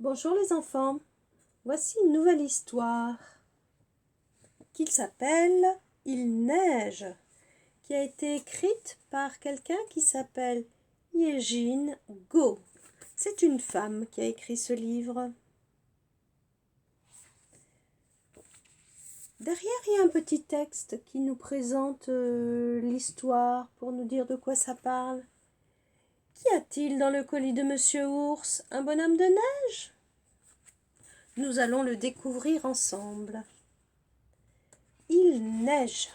Bonjour les enfants, voici une nouvelle histoire qui s'appelle « Il neige » qui a été écrite par quelqu'un qui s'appelle Yejin Go. C'est une femme qui a écrit ce livre. Derrière, il y a un petit texte qui nous présente l'histoire pour nous dire de quoi ça parle. Qu'y a-t-il dans le colis de Monsieur Ours? Un bonhomme de neige? Nous allons le découvrir ensemble. Il neige.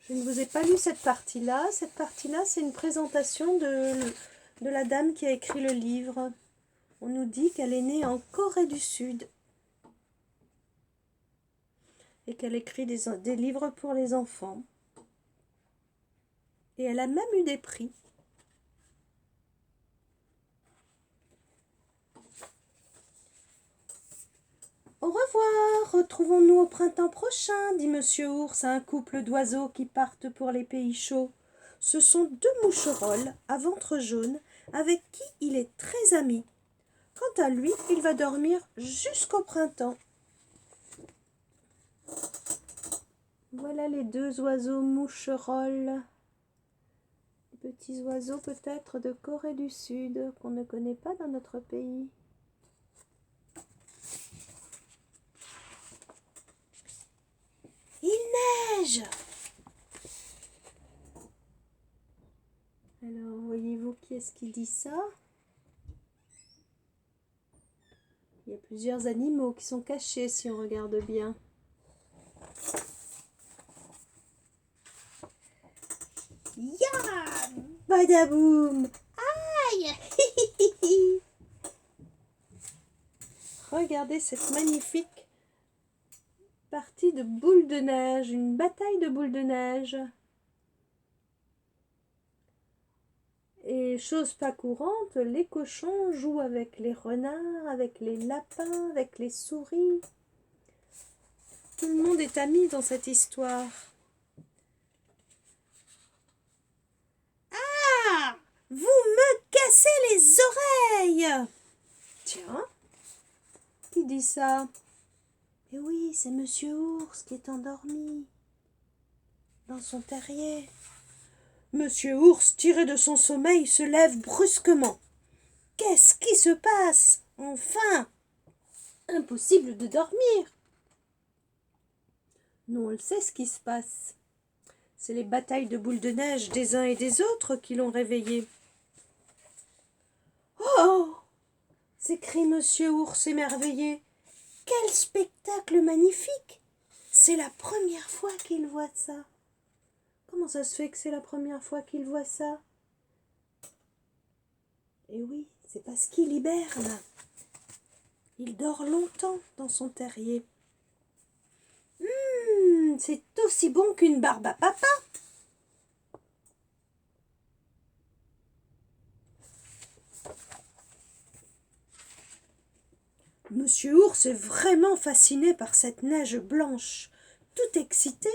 Je ne vous ai pas lu cette partie-là. Cette partie-là, c'est une présentation de la dame qui a écrit le livre. On nous dit qu'elle est née en Corée du Sud et qu'elle écrit des livres pour les enfants. Et elle a même eu des prix. Au revoir, retrouvons-nous au printemps prochain, dit Monsieur Ours à un couple d'oiseaux qui partent pour les pays chauds. Ce sont deux moucherolles à ventre jaune avec qui il est très ami. Quant à lui, il va dormir jusqu'au printemps. Voilà les deux oiseaux moucherolles. Des petits oiseaux peut-être de Corée du Sud qu'on ne connaît pas dans notre pays. Il neige! Alors, voyez-vous qui est-ce qui dit ça? Il y a plusieurs animaux qui sont cachés si on regarde bien. Ya! Badaboum! Aïe! Regardez cette magnifique partie de boules de neige, une bataille de boules de neige. Et chose pas courante, les cochons jouent avec les renards, avec les lapins, avec les souris. Tout le monde est ami dans cette histoire. Ah! Vous me cassez les oreilles! Tiens, qui dit ça? Eh oui, c'est Monsieur Ours qui est endormi dans son terrier. Monsieur Ours, tiré de son sommeil, se lève brusquement. Qu'est-ce qui se passe? Enfin! Impossible de dormir. Nous, on le sait ce qui se passe. C'est les batailles de boules de neige des uns et des autres qui l'ont réveillé. Oh! S'écrie Monsieur Ours émerveillé. Quel spectacle magnifique! C'est la première fois qu'il voit ça. Comment ça se fait que c'est la première fois qu'il voit ça? Eh oui, c'est parce qu'il hiberne. Il dort longtemps dans son terrier. C'est aussi bon qu'une barbe à papa. Monsieur Ours est vraiment fasciné par cette neige blanche. Tout excité,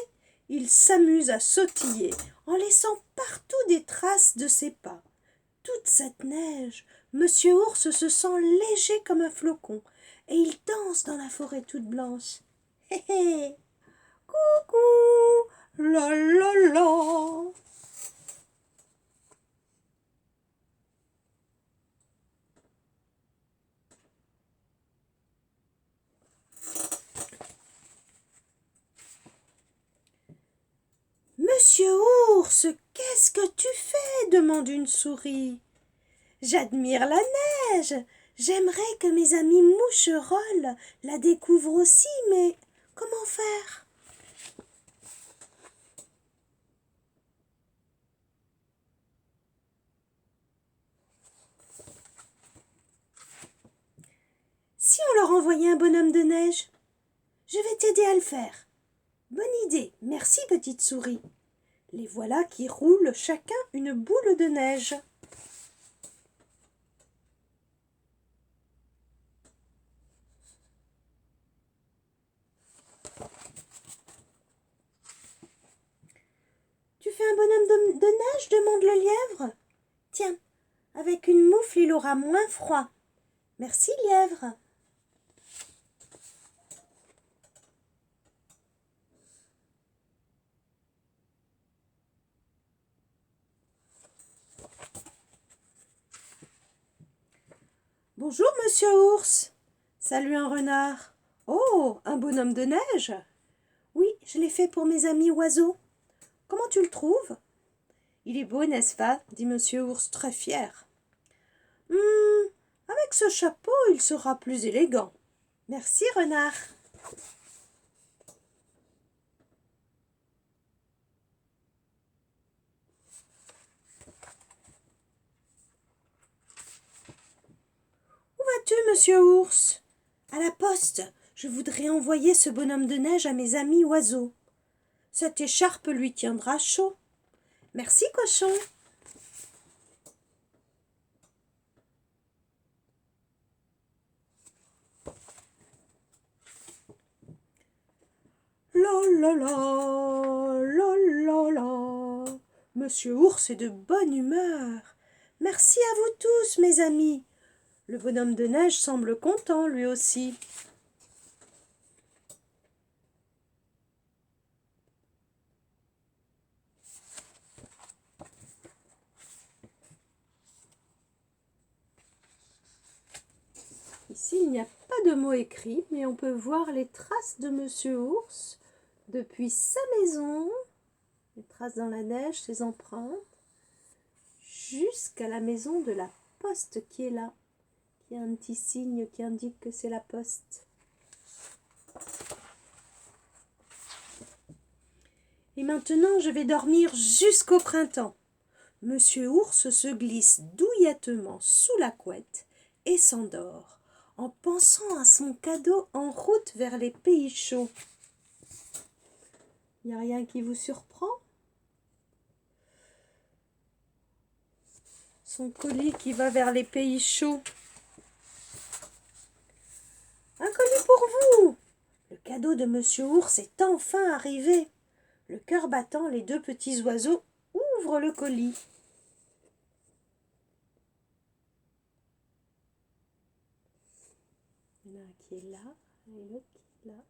il s'amuse à sautiller en laissant partout des traces de ses pas. Toute cette neige, Monsieur Ours se sent léger comme un flocon et il danse dans la forêt toute blanche. Hé hé! Coucou! La la la! Monsieur Ours, qu'est-ce que tu fais? Demande une souris. J'admire la neige. J'aimerais que mes amis moucherolles la découvrent aussi, mais comment faire? Si on leur envoyait un bonhomme de neige? Je vais t'aider à le faire. Bonne idée, merci petite souris. Les voilà qui roulent chacun une boule de neige. neige demande le lièvre. Tiens, avec une moufle, il aura moins froid. Merci, lièvre. Bonjour, monsieur ours. Salut un renard. Oh, un bonhomme de neige. Oui, je l'ai fait pour mes amis oiseaux. Comment tu le trouves? Il est beau, n'est-ce pas? Dit monsieur ours très fier. Avec ce chapeau, il sera plus élégant. Merci, renard. Où vas-tu, monsieur ours? À la poste. Je voudrais envoyer ce bonhomme de neige à mes amis oiseaux. Cette écharpe lui tiendra chaud. Merci, cochon. La la la, la la la. Monsieur ours est de bonne humeur. Merci à vous tous, mes amis. Le bonhomme de neige semble content, lui aussi. Ici, il n'y a pas de mots écrits, mais on peut voir les traces de monsieur ours depuis sa maison, les traces dans la neige, ses empreintes, jusqu'à la maison de la poste qui est là, qui a un petit signe qui indique que c'est la poste. Et maintenant, je vais dormir jusqu'au printemps. Monsieur ours se glisse douillettement sous la couette et s'endort, en pensant à son cadeau en route vers les pays chauds. Il n'y a rien qui vous surprend? Son colis qui va vers les pays chauds. Un colis pour vous! Le cadeau de monsieur ours est enfin arrivé. Le cœur battant, les deux petits oiseaux ouvrent le colis. Il y en a un qui est là et l'autre qui est là.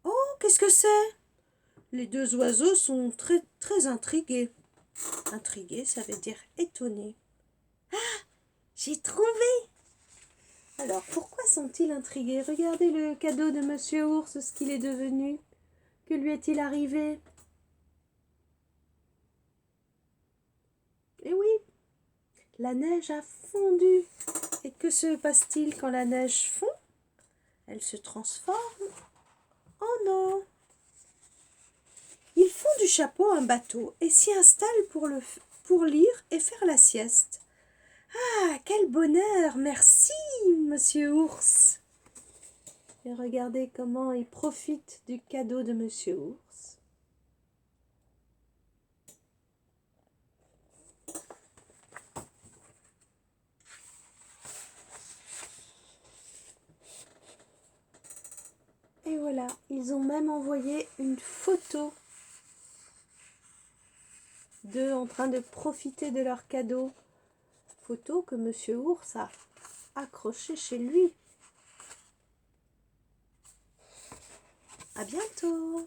Oh, qu'est-ce que c'est? Les deux oiseaux sont très intrigués. Intrigués, ça veut dire étonnés. Ah, j'ai trouvé! Alors, pourquoi sont-ils intrigués? Regardez le cadeau de monsieur ours, ce qu'il est devenu. Que lui est-il arrivé? Eh oui, la neige a fondu. Et que se passe-t-il quand la neige fond? Elle se transforme en eau. Ils font du chapeau un bateau et s'y installent pour lire et faire la sieste. Ah, quel bonheur! Merci, monsieur ours. Et regardez comment il profite du cadeau de monsieur ours. Et voilà, ils ont même envoyé une photo d'eux en train de profiter de leur cadeau. Photo que monsieur ours a accrochée chez lui. À bientôt!